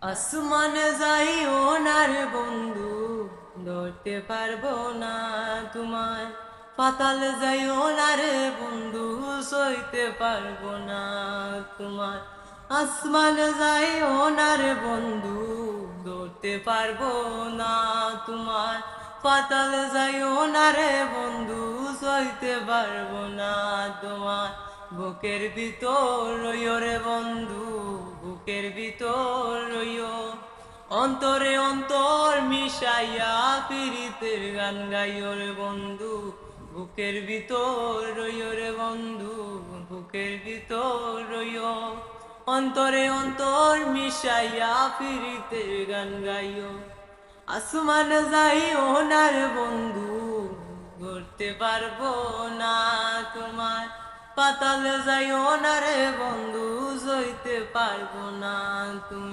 আসমানে যাইও না রে বন্ধু, ধরতে পারবো না তোমায়। পাতাল যাইও না রে বন্ধু, সইতে পারবো না তোমায়। আসমানে যাইও না রে বন্ধু, ধরতে পারবো না তোমায়। পাতাল যাইও না রে বন্ধু, সইতে পারবো না তোমায়। বুকের ভিতর রইও রে বন্ধু, বুকের ভিতর রইও। অন্তরে অন্তর মিশাইয়া পীড়িতের গান গাইও রে বন্ধু, বুকের ভিতর রইও রে বন্ধু, বুকের ভিতর রইও। অন্তরে অন্তর মিশাইয়া পীড়িতের গান গাইও। আসমানে যাইও না রে বন্ধু, ধরতে পারবো না তোমায়। পাতালে যাইও না রে বন্ধু, সইতে পারবো না তুমি।